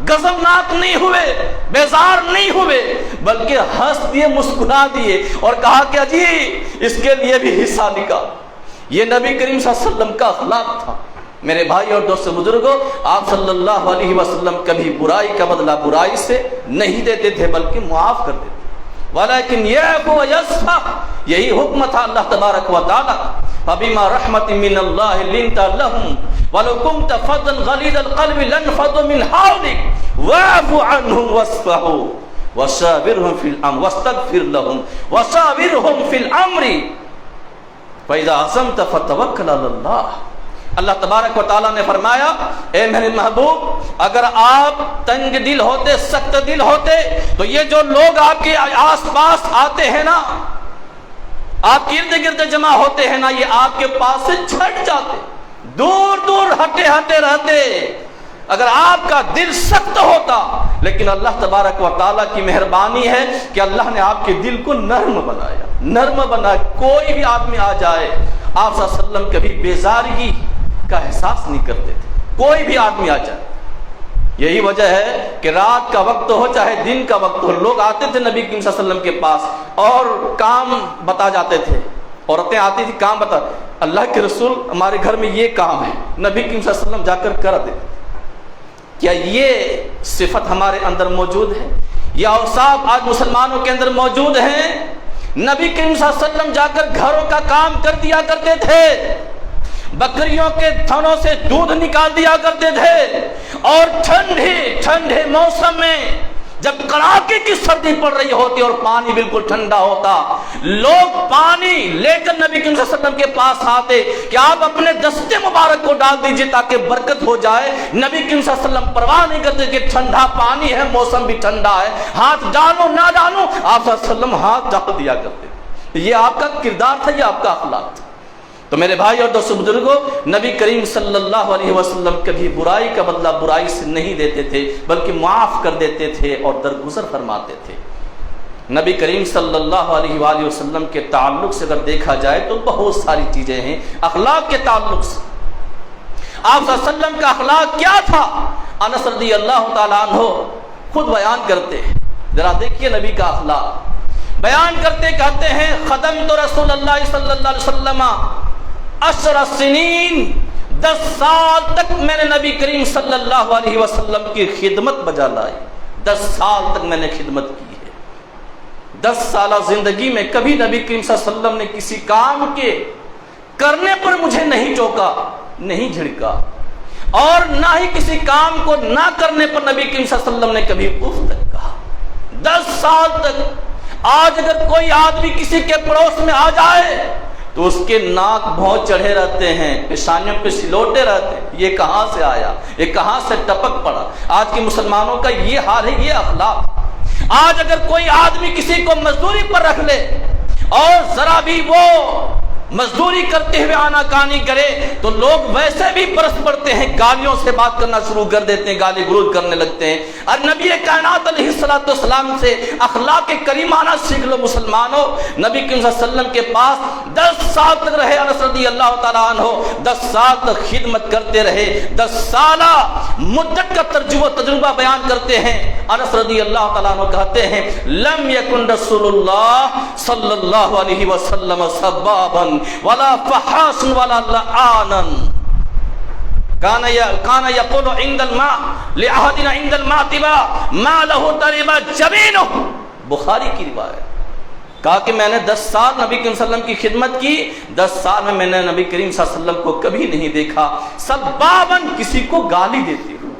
غضبناک نہیں ہوئے، بیزار نہیں ہوئے، بلکہ ہنس دیے، مسکرا دیے اور کہا کہ اجی اس کے لیے بھی حصہ نکال۔ یہ نبی کریم صلی اللہ علیہ وسلم کا اخلاق تھا۔ میرے بھائی اور دوست بزرگوں، آپ صلی اللہ علیہ وسلم کبھی برائی کا بدلہ برائی سے نہیں دیتے تھے بلکہ معاف کر دیتے، ولیکن یعفو ویصفح، یہی حکم تھا اللہ تبارک و تعالی۔ فبما رحمت من اللہ لنت لهم ولو كنت فظا غلیظ القلب لانفضوا من حولك واعف عنهم واصفحوا وشاورهم في الامر واستغفر لهم وشاورهم في الامر فاذا عزمت فتوکل علی اللہ۔ اللہ تبارک و تعالیٰ نے فرمایا اے میرے محبوب، اگر آپ تنگ دل ہوتے، سخت دل ہوتے تو یہ جو لوگ آپ کے آس پاس آتے ہیں نا، آپ کے ارد گرد جمع ہوتے ہیں نا، یہ آپ کے پاس سے چھٹ جاتے، دور دور ہٹے ہٹے رہتے اگر آپ کا دل سخت ہوتا۔ لیکن اللہ تبارک و تعالیٰ کی مہربانی ہے کہ اللہ نے آپ کے دل کو نرم بنایا، نرم بنایا۔ کوئی بھی آدمی آ جائے، آپ صلی اللہ علیہ وسلم کبھی بیزارگی کا احساس نہیں کرتے تھے، کوئی بھی آدمی آ جائے۔ یہی وجہ ہے کہ رات کا وقت ہو چاہے دن کا وقت ہو، لوگ آتے تھے نبی کریم صلی اللہ علیہ وسلم کے پاس اور کام بتا جاتے تھے، عورتیں آتی تھی کام بتا، اللہ کے رسول ہمارے گھر میں یہ کام ہے، نبی کریم صلی اللہ علیہ وسلم جا کر کر دیتے۔ کیا یہ صفت ہمارے اندر موجود ہے؟ یہ اوصاف آج مسلمانوں کے اندر موجود ہیں؟ نبی کریم صلی اللہ علیہ وسلم جا کر گھروں کا کام کر دیا کرتے تھے، بکریوں کے تھنوں سے دودھ نکال دیا کرتے تھے، اور ٹھنڈے موسم میں جب کڑاکے کی سردی پڑ رہی ہوتی اور پانی بالکل ٹھنڈا ہوتا، لوگ پانی لے کر نبی کریم صلی اللہ علیہ وسلم کے پاس آتے کہ آپ اپنے دستے مبارک کو ڈال دیجئے تاکہ برکت ہو جائے۔ نبی کریم صلی اللہ علیہ وسلم پرواہ نہیں کرتے کہ ٹھنڈا پانی ہے، موسم بھی ٹھنڈا ہے، ہاتھ ڈالو نہ ڈالو، آپ صلی اللہ علیہ وسلم ہاتھ ڈال دیا کرتے۔ یہ آپ کا کردار تھا، یہ آپ کا اخلاق تھا۔ تو میرے بھائی اور دوست بزرگوں، نبی کریم صلی اللہ علیہ وسلم کبھی برائی کا بدلہ برائی سے نہیں دیتے تھے بلکہ معاف کر دیتے تھے اور درگزر فرماتے تھے۔ نبی کریم صلی اللہ علیہ وآلہ وسلم کے تعلق سے اگر دیکھا جائے تو بہت ساری چیزیں ہیں۔ اخلاق کے تعلق سے آپ صلی اللہ علیہ وسلم کا اخلاق کیا تھا؟ انس رضی اللہ تعالیٰ عنہ خود بیان کرتے ہیں، ذرا دیکھیے نبی کا اخلاق بیان کرتے کہتے ہیں خدمت رسول اللہ صلی اللہ علیہ وسلم 10 سنین، 10 سال تک میں نے نبی کریم صلی اللہ علیہ وسلم کی خدمت بجا لائی، 10 سال تک میں نے خدمت کی ہے۔ 10 سالہ زندگی میں کبھی نبی کریم صلی اللہ علیہ وسلم نے کسی کام کے کرنے پر مجھے نہیں ٹوکا، نہیں جھڑکا، اور نہ ہی کسی کام کو نہ کرنے پر نبی کریم صلی اللہ علیہ وسلم نے کبھی اف تک کہا۔ 10 سال تک۔ آج اگر کوئی آدمی کسی کے پڑوس میں آ جائے تو اس کے ناک بھونچ چڑھے رہتے ہیں، پیشانیوں پہ سلوٹے رہتے ہیں، یہ کہاں سے آیا، یہ کہاں سے ٹپک پڑا۔ آج کے مسلمانوں کا یہ حال ہے، یہ اخلاق۔ آج اگر کوئی آدمی کسی کو مزدوری پر رکھ لے اور ذرا بھی وہ مزدوری کرتے ہوئے آناکانی کرے تو لوگ ویسے بھی برس پڑتے ہیں، گالیوں سے بات کرنا شروع کر دیتے ہیں، گالی گلوچ کرنے لگتے ہیں۔ اور نبی کائنات علیہ السلام سے اخلاق کریمانہ سیکھ لو مسلمانوں۔ نبی کریم صلی اللہ علیہ وسلم کے پاس 10 سال تک رہے انس رضی اللہ تعالیٰ عنہ، 10 سال تک خدمت کرتے رہے، 10 سالہ مدت کا تجربہ بیان کرتے ہیں۔ انس رضی اللہ تعالیٰ عنہ کہتے ہیں لم یکن رسول اللہ صلی اللہ علیہ وسلم سبابا ولا فحاشا ولا لعانا، کان یقول عند الماء لأحدنا عند المعتبہ ما له ترب جبینہ، بخاری کی روایت۔ کہا کہ میں نے 10 سال نبی کریم صلی اللہ علیہ وسلم کی خدمت کی، 10 سال میں میں نے نبی کریم صلی اللہ علیہ وسلم کو کبھی نہیں دیکھا سبابن کسی کو گالی دیتے ہوئے،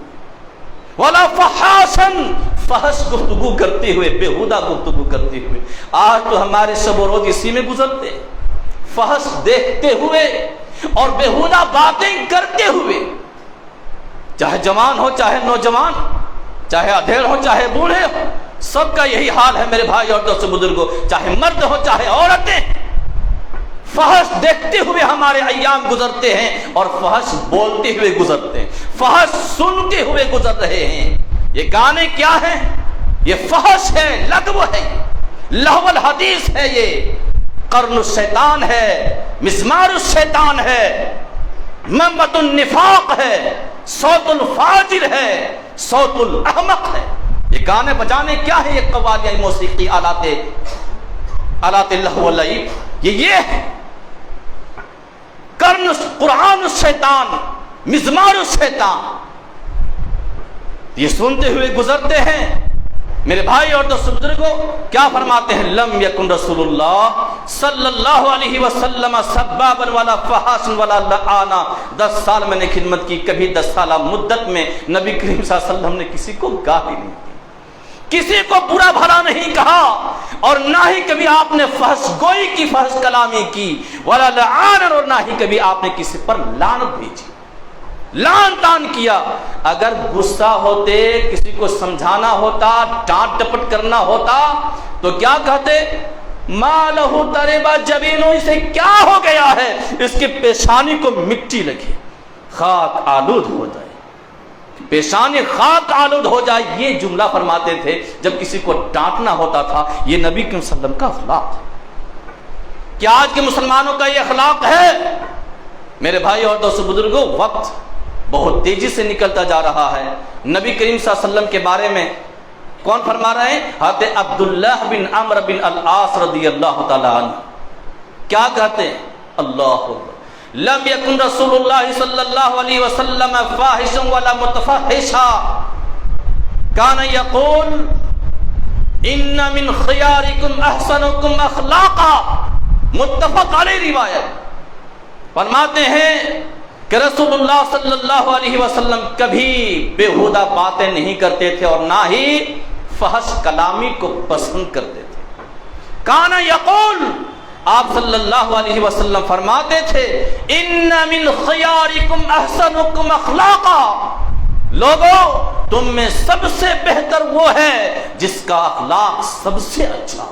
ولا فحاشا فحش گفتگو کرتے ہوئے، بےہودہ گفتگو کرتے ہوئے۔ آج تو ہمارے شب و روز اسی میں گزرتے، فحش دیکھتے ہوئے اور بےہودہ باتیں کرتے ہوئے، چاہے جوان ہو چاہے نوجوان، چاہے ادھیڑ ہو چاہے بوڑھے ہو، سب کا یہی حال ہے میرے بھائی اور دوستو بزرگوں، چاہے مرد ہو چاہے عورتیں، فحش دیکھتے ہوئے ہمارے ایام گزرتے ہیں اور فحش بولتے ہوئے گزرتے ہیں، فحش سنتے ہوئے گزر رہے ہیں۔ یہ گانے کیا ہیں؟ یہ فحش ہے، لغو ہے، لہو الحدیث ہے، یہ قرن الشیطان ہے، مسمار الشیطان ہے، منبت النفاق ہے، صوت الفاجر ہے، صوت الاحمق ہے۔ یہ گانے بجانے کیا ہے؟ یہ قوالیاں، موسیقی، آلات اللہ واللعب، یہ ہے قرآن الشیطان، مزمار الشیطان، یہ سنتے ہوئے گزرتے ہیں۔ میرے بھائی اور دوستو بزرگوں، کیا فرماتے ہیں؟ لم یکن رسول اللہ صلی اللہ علیہ وسلم سبابا ولا فحاشا ولا لعانا، 10 سال میں نے خدمت کی، کبھی 10 سالہ مدت میں نبی کریم صلی اللہ علیہ وسلم نے کسی کو گالی نہیں دی، کسی کو برا بھلا نہیں کہا، اور نہ ہی کبھی آپ نے فحش گوئی کی، فحش کلامی کی، ولا لعانا، اور نہ ہی کبھی آپ نے کسی پر لعنت بھیجی، لعن تان کیا۔ اگر غصہ ہوتے، کسی کو سمجھانا ہوتا، ڈانٹ ڈپٹ کرنا ہوتا تو کیا کہتے؟ ما لہو تربا جبینو، اسے کیا ہو گیا ہے؟ اس کی پیشانی کو مٹی لگے، خاک آلود ہو جائے، پیشانی خاک آلود ہو جائے، یہ جملہ فرماتے تھے جب کسی کو ڈانٹنا ہوتا تھا۔ یہ نبی کریم صلی اللہ علیہ وسلم کا اخلاق ہے۔ کیا آج کے مسلمانوں کا یہ اخلاق ہے؟ میرے بھائی اور دوستو بزرگوں، وقت بہت تیزی سے نکلتا جا رہا ہے۔ نبی کریم صلی اللہ علیہ وسلم کے بارے میں کون فرما رہے ہیں؟ حضرت عبداللہ بن عمرو بن العاص رضی اللہ تعالی عنہ کیا کہتے ہیں؟ اللہ اکبر، لم یکن رسول اللہ صلی اللہ علیہ وسلم فاحشا ولا متفحشا، کان یقول ان من خیارکم احسنکم اخلاقا، متفق علیہ روایت۔ فرماتے ہیں کہ رسول اللہ صلی اللہ علیہ وسلم کبھی بےہودہ باتیں نہیں کرتے تھے اور نہ ہی فحش کلامی کو پسند کرتے تھے۔ کان یقول، آپ صلی اللہ علیہ وسلم فرماتے تھے ان من خیارکم احسنکم اخلاقا، لوگوں تم میں سب سے بہتر وہ ہے جس کا اخلاق سب سے اچھا۔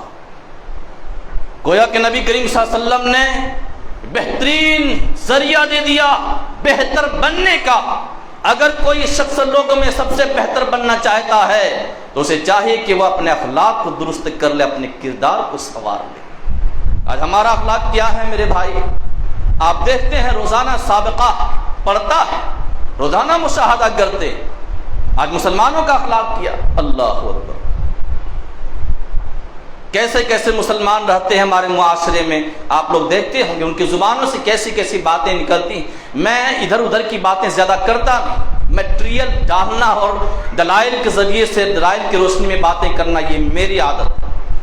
گویا کہ نبی کریم صلی اللہ علیہ وسلم نے بہترین ذریعہ دے دیا بہتر بننے کا۔ اگر کوئی شخص لوگوں میں سب سے بہتر بننا چاہتا ہے تو اسے چاہیے کہ وہ اپنے اخلاق کو درست کر لے، اپنے کردار کو سنوار لے۔ آج ہمارا اخلاق کیا ہے میرے بھائی؟ آپ دیکھتے ہیں روزانہ سابقہ پڑھتا ہے، روزانہ مشاہدہ کرتے، آج مسلمانوں کا اخلاق کیا، اللہ اکبر، کیسے کیسے مسلمان رہتے ہیں ہمارے معاشرے میں۔ آپ لوگ دیکھتے ہوں گے ان کی زبانوں سے کیسی کیسی باتیں نکلتی ہیں۔ میں ادھر ادھر کی باتیں زیادہ کرتا نہیں، میٹیریل ڈالنا اور دلائل کے ذریعے سے، دلائل کی روشنی میں باتیں کرنا، یہ میری عادت ہے۔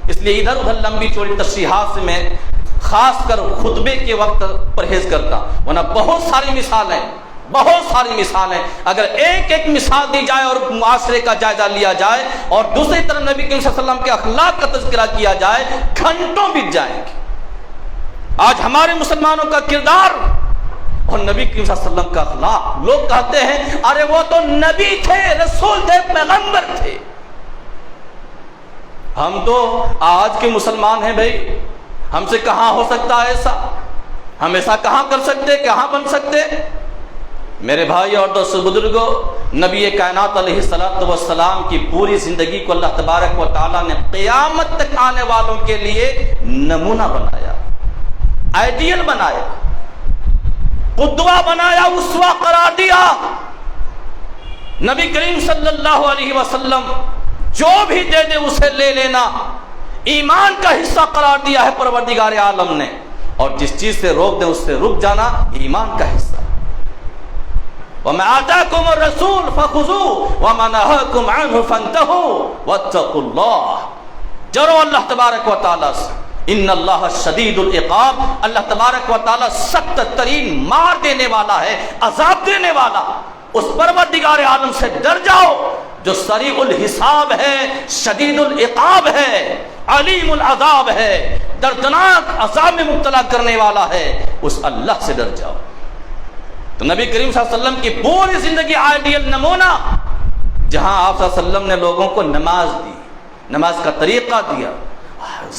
اس لیے ادھر ادھر لمبی چوڑی تشریحات سے میں خاص کر خطبے کے وقت پرہیز کرتا، ورنہ بہت ساری مثالیں اگر ایک ایک مثال دی جائے اور معاشرے کا جائزہ لیا جائے اور دوسری طرف نبی کریم صلی اللہ علیہ وسلم کے اخلاق کا تذکرہ کیا جائے، گھنٹوں بیت جائیں گے۔ آج ہمارے مسلمانوں کا کردار اور نبی کریم صلی اللہ علیہ وسلم کا اخلاق، لوگ کہتے ہیں ارے وہ تو نبی تھے، رسول تھے، پیغمبر تھے۔ ہم تو آج کے مسلمان ہیں بھائی، ہم سے کہاں ہو سکتا ہے ایسا؟ ہم ایسا کہاں کر سکتے، کہاں بن سکتے؟ میرے بھائی اور دوستو بزرگوں، نبی کائنات علیہ الصلوۃ والسلام کی پوری زندگی کو اللہ تبارک و تعالیٰ نے قیامت تک آنے والوں کے لیے نمونہ بنایا۔ آئیڈیل بنایا، قدوہ بنایا، اسوہ قرار دیا۔ نبی کریم صلی اللہ علیہ وسلم جو بھی دے دے اسے لے لینا ایمان کا حصہ قرار دیا ہے پروردگار عالم نے، اور جس چیز سے روک دیں اس سے رک جانا ایمان کا حصہ۔ وَمَا آتَاكُمُ الرَّسُولُ فَخُذُوهُ وَمَا نَهَاكُمْ عَنْهُ فَانْتَهُوا وَاتَّقُوا اللَّهَ، ڈرو اللہ تبارک و تعالیٰ سے، ان اللہ شدید العقاب، اللہ تبارک و تعالیٰ سخت ترین مار دینے والا ہے، عذاب دینے والا۔ اس پروردگار عالم سے ڈر جاؤ جو سریع الحساب ہے، شدید العقاب ہے، علیم العذاب ہے، دردناک عذاب میں مبتلا کرنے والا ہے، اس اللہ سے ڈر جاؤ۔ تو نبی کریم صلی اللہ علیہ وسلم کی پوری زندگی آئیڈیل نمونہ، جہاں آپ صلی اللہ علیہ وسلم نے لوگوں کو نماز دی، نماز کا طریقہ دیا،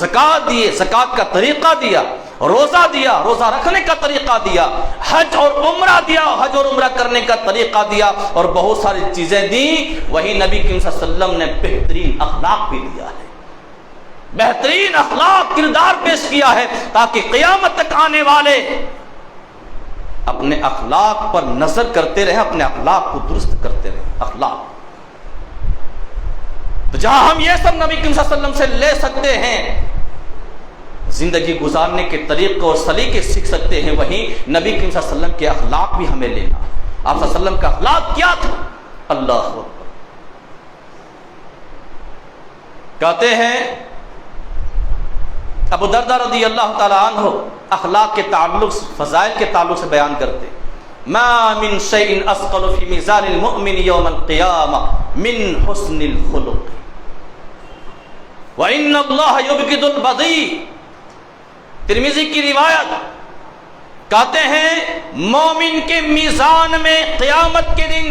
زکوٰۃ دیے، زکوٰۃ کا طریقہ دیا، روزہ دیا، روزہ رکھنے کا طریقہ دیا، حج اور عمرہ دیا، حج اور عمرہ کرنے کا طریقہ دیا، اور بہت ساری چیزیں دیں۔ وہی نبی کریم صلی اللہ علیہ وسلم نے بہترین اخلاق بھی دیا ہے، بہترین اخلاق کردار پیش کیا ہے، تاکہ قیامت تک آنے والے اپنے اخلاق پر نظر کرتے رہیں، اپنے اخلاق کو درست کرتے رہیں۔ اخلاق تو جہاں ہم یہ سب نبی کریم صلی اللہ علیہ وسلم سے لے سکتے ہیں، زندگی گزارنے کے طریقے اور سلیقے سیکھ سکتے ہیں، وہیں نبی کریم صلی اللہ علیہ وسلم کے اخلاق بھی ہمیں لینا۔ آپ صلی اللہ علیہ وسلم کا اخلاق کیا تھا؟ اللہ اکبر۔ کہتے ہیں ابو درداء رضی اللہ تعالی عنہ اخلاق کے تعلق، فضائل کے تعلق سے بیان کرتے، ما من شیء اثقل فی میزان المؤمن یوم القیامہ من حسن الخلق وان اللہ یبغض البذیء۔ ترمذی کی روایت، کہتے ہیں مومن کے میزان میں قیامت کے دن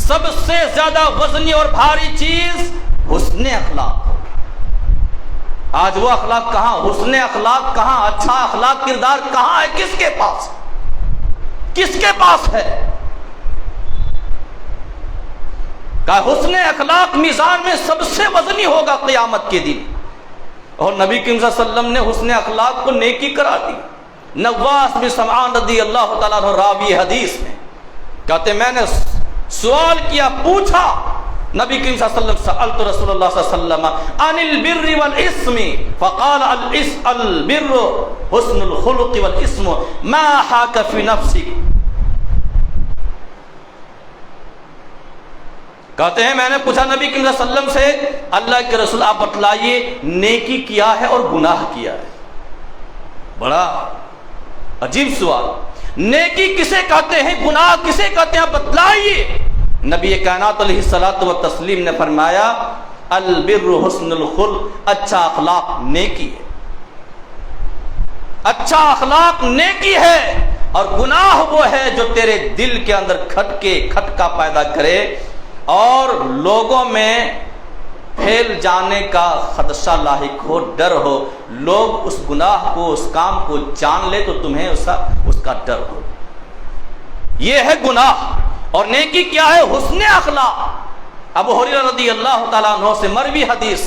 سب سے زیادہ وزنی اور بھاری چیز حسن اخلاق۔ آج وہ اخلاق کہاں، حسن اخلاق کہاں، اچھا اخلاق کردار کہاں ہے، کس کے پاس، کس کے پاس ہے؟ کہ حسن اخلاق میزان میں سب سے وزنی ہوگا قیامت کے دن، اور نبی کریم صلی اللہ علیہ وسلم نے حسن اخلاق کو نیکی قرار دی۔ نواس بن سمعان رضی اللہ تعالیٰ عنہ راوی حدیث میں کہتے میں نے سوال کیا، پوچھا نبی کریم صلی اللہ علیہ وسلم، سألت رسول اللہ صلی اللہ علیہ وسلم عن البر والاسم فقال البر حسن الخلق والاسم ما حاک فی نفسک۔ کہتے ہیں میں نے پوچھا نبی کریم صلی اللہ علیہ وسلم سے، اللہ کے رسول آپ بتلائیے نیکی کیا ہے اور گناہ کیا ہے؟ بڑا عجیب سوال، نیکی کسے کہتے ہیں، گناہ کسے کہتے ہیں، آپ بتلائیے۔ نبی کائنات علیہ الصلوۃ والتسلیم نے فرمایا البر حسن الخلق، اچھا اخلاق نیکی ہے، اچھا اخلاق نیکی ہے، اور گناہ وہ ہے جو تیرے دل کے اندر کھٹکا پیدا کرے اور لوگوں میں پھیل جانے کا خدشہ لاحق ہو، ڈر ہو، لوگ اس گناہ کو، اس کام کو جان لے تو تمہیں اس کا ڈر ہو، یہ ہے گناہ۔ اور نیکی کیا ہے؟ حسن اخلاق۔ ابو ہریرہ رضی اللہ تعالیٰ عنہ سے مروی حدیث،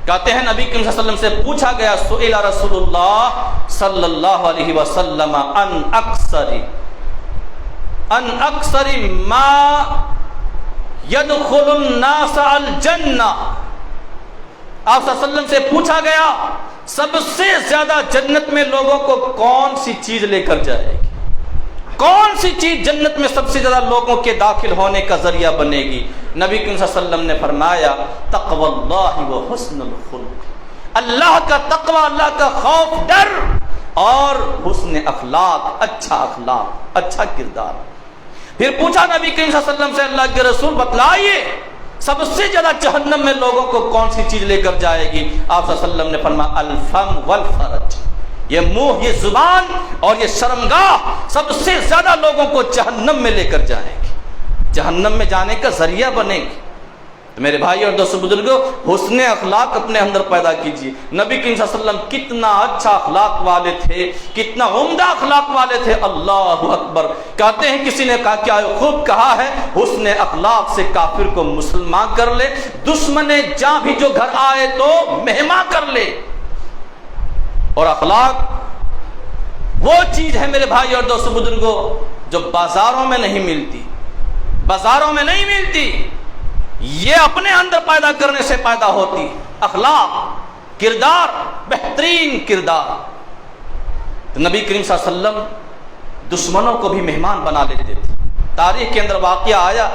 کہتے ہیں نبی کریم صلی اللہ علیہ وسلم سے پوچھا گیا، سئل رسول اللہ صلی اللہ علیہ وسلم ان اکثر ما يدخل الناس الجنہ۔ آپ صلی اللہ علیہ وسلم سے پوچھا گیا سب سے زیادہ جنت میں لوگوں کو کون سی چیز لے کر جائے گی، کون سی چیز جنت میں سب سے زیادہ لوگوں کے داخل ہونے کا ذریعہ بنے گی؟ نبی کریم صلی اللہ علیہ وسلم نے فرمایا تقوی اللہ و حسن الخلق، اللہ کا تقوی، اللہ کا خوف، ڈر، اور حسن اخلاق، اچھا کردار۔ پھر پوچھا نبی کریم صلی اللہ علیہ وسلم سے، اللہ کے رسول بتلائیے سب سے زیادہ جہنم میں لوگوں کو کون سی چیز لے کر جائے گی؟ آپ صلی اللہ علیہ وسلم نے فرمایا الفم والفرج، یہ منہ، یہ زبان اور یہ شرمگاہ سب سے زیادہ لوگوں کو جہنم میں لے کر جائے گی، جہنم میں جانے کا ذریعہ بنے گی۔ تو میرے بھائی اور دوستو بزرگوں، حسن اخلاق اپنے اندر پیدا کیجیے۔ نبی کریم صلی اللہ علیہ وسلم کتنا اچھا اخلاق والے تھے، کتنا عمدہ اخلاق والے تھے، اللہ اکبر۔ کہتے ہیں کسی نے کہا، کیا خوب کہا ہے، حسن اخلاق سے کافر کو مسلمان کر لے، دشمن جاں بھی جو گھر آئے تو مہمان کر لے۔ اور اخلاق وہ چیز ہے میرے بھائی اور دوستو بزرگوں جو بازاروں میں نہیں ملتی، بازاروں میں نہیں ملتی، یہ اپنے اندر پیدا کرنے سے پیدا ہوتی۔ اخلاق، کردار، بہترین کردار۔ تو نبی کریم صلی اللہ علیہ وسلم دشمنوں کو بھی مہمان بنا لیتے تھے۔ تاریخ کے اندر واقعہ آیا،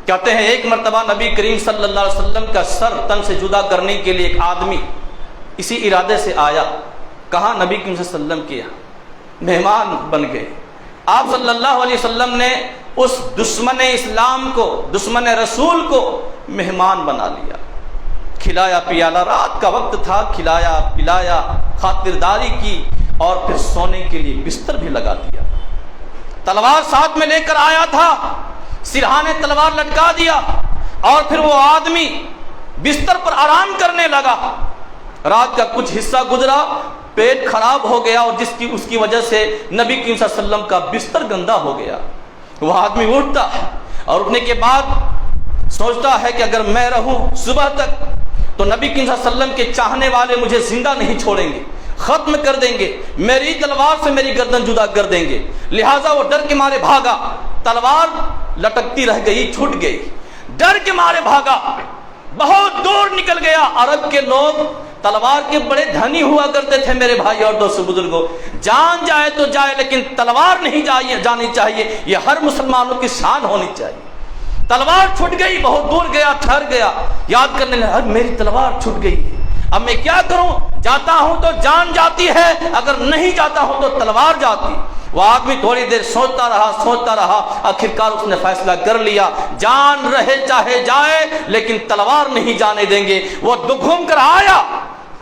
کہتے ہیں ایک مرتبہ نبی کریم صلی اللہ علیہ وسلم کا سر تن سے جدا کرنے کے لیے ایک آدمی اسی ارادے سے آیا۔ کہاں؟ نبی کریم صلی اللہ علیہ وسلم کے مہمان بن گئے۔ آپ صلی اللہ علیہ وسلم نے اس دشمن اسلام کو، دشمن رسول کو مہمان بنا لیا، کھلایا پلایا، رات کا وقت تھا، کھلایا پلایا، خاطرداری کی اور پھر سونے کے لیے بستر بھی لگا دیا۔ تلوار ساتھ میں لے کر آیا تھا، سرہانے تلوار لٹکا دیا اور پھر وہ آدمی بستر پر آرام کرنے لگا۔ رات کا کچھ حصہ گزرا، پیٹ خراب ہو گیا اور اس کی وجہ سے نبی کریم صلی اللہ علیہ وسلم کا بستر گندا ہو گیا۔ وہ آدمی اٹھتا اور اٹھنے کے بعد سوچتا ہے کہ اگر میں رہوں صبح تک تو نبی کریم صلی اللہ علیہ وسلم کے چاہنے والے مجھے زندہ نہیں چھوڑیں گے، ختم کر دیں گے، میری تلوار سے میری گردن جدا کر دیں گے۔ لہٰذا وہ ڈر کے مارے بھاگا، تلوار لٹکتی رہ گئی، چھوٹ گئی، ڈر کے مارے بھاگا، بہت دور نکل گیا۔ عرب کے لوگ تلوار کے بڑے دھنی ہوا کرتے تھے میرے بھائی اور دوستو بزرگوں، جان جائے تو جائے لیکن تلوار نہیں جانی چاہیے، یہ ہر مسلمانوں کی شان ہونی چاہیے۔ تلوار چھوٹ گئی، بہت دور گیا، ٹھہر گیا، یاد کرنے لگا میری تلوار چھوٹ گئی، اب میں کیا کروں؟ جاتا ہوں تو جان جاتی ہے، اگر نہیں جاتا ہوں تو تلوار جاتی۔ وہ آدمی تھوڑی دیر سوچتا رہا، آخرکار اس نے فیصلہ کر لیا، جان رہے چاہے جائے لیکن تلوار نہیں جانے دیں گے۔ وہ گھوم کر آیا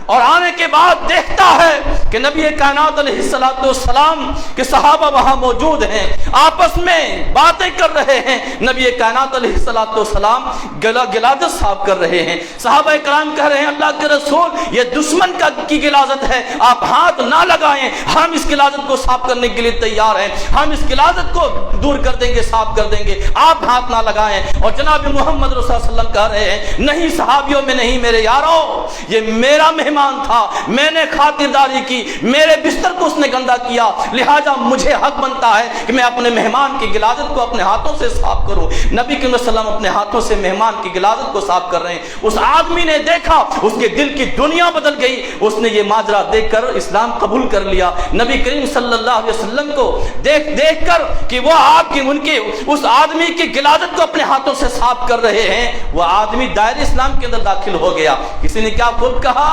اور آنے کے بعد دیکھتا ہے کہ نبی کائنات علیہ السلام کے صحابہ وہاں موجود ہیں، آپس میں باتیں کر رہے ہیں۔ نبی کائنات علیہ السلام غلاظت صاف کر رہے ہیں۔ صحابہ کرام کہہ رہے ہیں اللہ کے رسول یہ دشمن کی غلاظت ہے، آپ ہاتھ نہ لگائیں، ہم اس غلاظت کو صاف کرنے کے لیے تیار ہیں، ہم اس غلاظت کو دور کر دیں گے، صاف کر دیں گے، آپ ہاتھ نہ لگائیں۔ اور جناب محمد رسول اللہ صلی اللہ علیہ وسلم کہہ رہے ہیں نہیں صحابیوں میں نہیں میرے یاروں، یہ میرا مہمان تھا، میں نے خاطرداری کی، میرے بستر کو اس نے گندا کیا، لہٰذا مجھے حق بنتا ہے کہ میں اپنے مہمان کی غلاظت کو اپنے ہاتھوں سے صاف کروں۔ نبی کریم صلی اللہ علیہ وسلم اپنے ہاتھوں سے مہمان کی غلاظت کو صاف کر رہے ہیں۔ اس آدمی نے دیکھا، اس کے دل کی دنیا بدل گئی، اس نے یہ ماجرا دیکھ کر اسلام قبول کر لیا۔ نبی کریم صلی اللہ علیہ وسلم کو دیکھ کر کہ وہ آپ کی ان کے اس آدمی کی غلاظت کو اپنے ہاتھوں سے صاف کر رہے ہیں، وہ آدمی دائرہ اسلام کے اندر داخل ہو گیا۔ کسی نے کیا خوب کہا،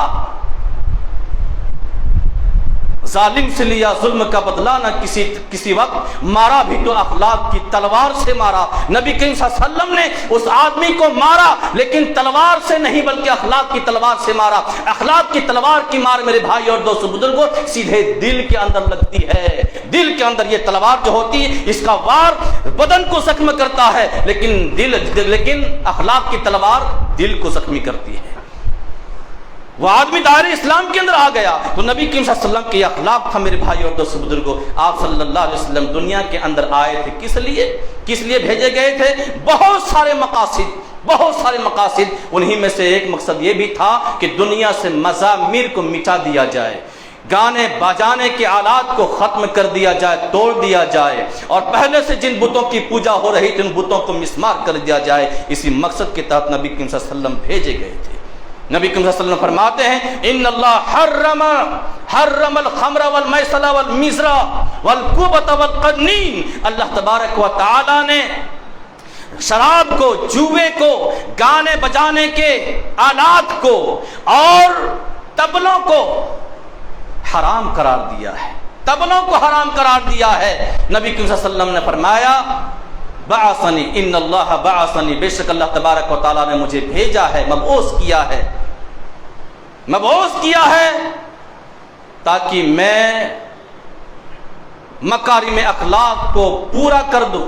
ظالم سے لیا ظلم کا بدلہ نہ کسی وقت، مارا بھی تو اخلاق کی تلوار سے مارا۔ نبی کریم صلی اللہ علیہ وسلم نے اس آدمی کو مارا لیکن تلوار سے نہیں بلکہ اخلاق کی تلوار سے مارا۔ اخلاق کی تلوار کی مار میرے بھائی اور دوستو بزرگوں سیدھے دل کے اندر لگتی ہے۔ دل کے اندر یہ تلوار جو ہوتی ہے اس کا وار بدن کو زخم کرتا ہے لیکن اخلاق کی تلوار دل کو زخمی کرتی ہے۔ وہ آدمی دائرہ اسلام کے اندر آ گیا تو نبی کریم صلی اللہ علیہ وسلم کے اخلاق تھا میرے بھائی اور دوستو بزرگوں۔ آپ صلی اللہ علیہ وسلم دنیا کے اندر آئے تھے کس لیے بھیجے گئے تھے؟ بہت سارے مقاصد، انہی میں سے ایک مقصد یہ بھی تھا کہ دنیا سے مزامیر کو مٹا دیا جائے، گانے بجانے کے آلات کو ختم کر دیا جائے، توڑ دیا جائے، اور پہلے سے جن بتوں کی پوجا ہو رہی تھی ان بتوں کو مسمار کر دیا جائے۔ اسی مقصد کے تحت نبی کریم صلی اللہ علیہ وسلم بھیجے گئے تھے۔ نبی کریم صلی اللہ علیہ وسلم فرماتے ہیں ان اللہ حرم الخمر والمیسر والمزر والکوبۃ والقنین، اللہ تبارک و تعالی نے شراب کو، جوے کو، گانے بجانے کے آلات کو اور طبلوں کو حرام قرار دیا ہے، طبلوں کو حرام قرار دیا ہے۔ نبی کریم صلی اللہ علیہ وسلم نے فرمایا بعثنی ان اللہ بعثنی، بے شک اللہ تبارک و تعالیٰ نے مجھے بھیجا ہے، مبعوث کیا ہے تاکہ میں مکارم اخلاق کو پورا کر دوں۔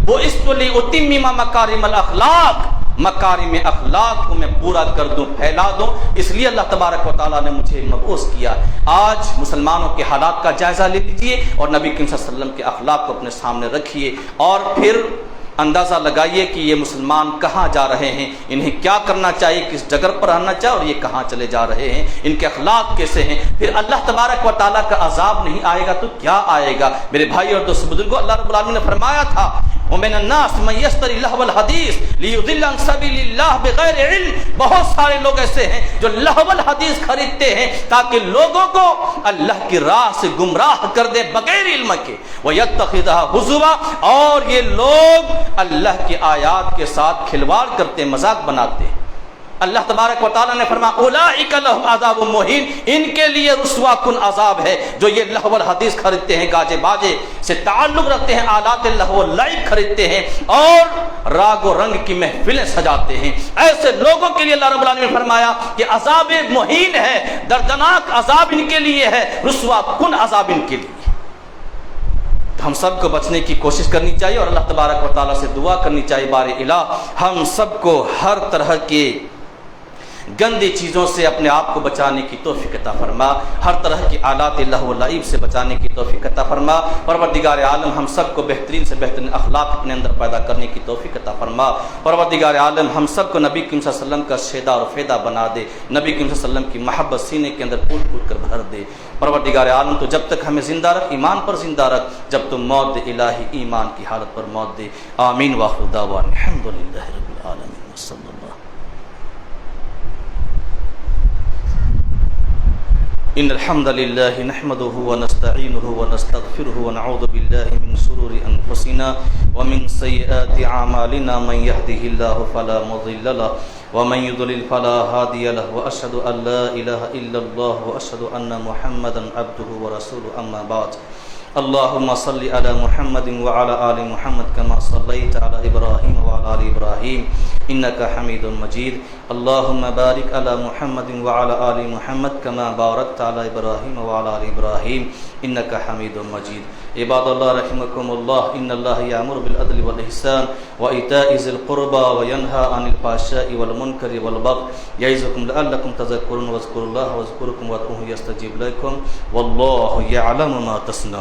وہ استلی اتمم مکارم الاخلاق، مکارم اخلاق کو میں پورا کر دوں، پھیلا دوں، اس لیے اللہ تبارک و تعالیٰ نے مجھے مبعوث کیا۔ آج مسلمانوں کے حالات کا جائزہ لے لیجیے اور نبی کریم صلی اللہ علیہ وسلم کے اخلاق کو اپنے سامنے رکھیے، اور پھر اندازہ لگائیے کہ یہ مسلمان کہاں جا رہے ہیں، انہیں کیا کرنا چاہیے، کس جگہ پر رہنا چاہیے، اور یہ کہاں چلے جا رہے ہیں، ان کے اخلاق کیسے ہیں۔ پھر اللہ تبارک و تعالیٰ کا عذاب نہیں آئے گا تو کیا آئے گا؟ میرے بھائی اور دوست بزرگوں، اللہ رب العالمین نے فرمایا تھا وَمِنَ النَّاسِ مَن يَشْتَرِي لَهْوَ الْحَدِيثِ لِيُضِلَّ عَن سَبِيلِ اللَّهِ بِغَيْرِ عِلْمٍ۔ بہت سارے لوگ ایسے ہیں جو لہو الحدیث خریدتے ہیں تاکہ لوگوں کو اللہ کی راہ سے گمراہ کر دے بغیر علم کے، وَيَتَّخِذَهَا هُزُوًا، اور یہ لوگ اللہ کی آیات کے ساتھ کھلواڑ کرتے، مذاق بناتے ہیں۔ اللہ تبارک و تعالیٰ نے فرمایا اولئک لہم عذاب مہین، ان کے لیے رسوا کن عذاب ہے جو یہ لہو الحدیث خریدتے ہیں، گاجے باجے سے تعلق رکھتے ہیں، آلات لہو واللعب خریدتے ہیں اور راگ و رنگ کی محفلیں سجاتے ہیں۔ ایسے لوگوں کے لیے اللہ رب العالمین نے فرمایا کہ عذاب مہین ہے، دردناک عذاب ان کے لیے ہے، رسوا کن عذاب ان کے لیے۔ ہم سب کو بچنے کی کوشش کرنی چاہیے اور اللہ تبارک و تعالیٰ سے دعا کرنی چاہیے، بار الہ ہم سب کو ہر طرح کے گندی چیزوں سے اپنے آپ کو بچانے کی توفیق عطا فرما، ہر طرح کی آلات لہو و لعب سے بچانے کی توفیق عطا فرما۔ پروردگار عالم ہم سب کو بہترین سے بہترین اخلاق اپنے اندر پیدا کرنے کی توفیق عطا فرما۔ پروردگار عالم ہم سب کو نبی کریم صلی اللہ علیہ وسلم کا شیدا اور فیدا بنا دے، نبی کریم صلی اللہ علیہ وسلم کی محبت سینے کے اندر پھول پھول کر بھر دے۔ پروردگار عالم تو جب تک ہمیں زندہ رکھ، ایمان پر زندہ رکھ، جب تم موت دے الہی ایمان کی حالت پر موت دے۔ آمین وآخر دعوانا الحمدللہ رب العالمین صلی اللہ۔ ان الحمد لله نحمده ونستعينه ونستغفره ونعوذ بالله من شرور انفسنا ومن سيئات اعمالنا، من يهده الله فلا مضل له ومن يضلل فلا هادي له، واشهد ان لا اله الا الله واشهد ان محمدا عبده ورسوله، اما بعد۔ اللهم صل على محمد وعلى آل محمد كما صليت على إبراهيم وعلى آل إبراهيم إنك حميد مجيد۔ اللهم بارك على محمد وعلى آل محمد كما باركت على إبراهيم وعلى آل إبراهيم إنك حميد مجيد۔ عباد الله رحمكم الله، إن الله يأمر بالعدل والإحسان وإيتاء ذي القربى وينهى عن الفحشاء والمنكر والبغي يعظكم لعلكم تذكرون، واذكروا الله واذكركم وادعوه يستجيب لكم والله يعلم ما تصنعون۔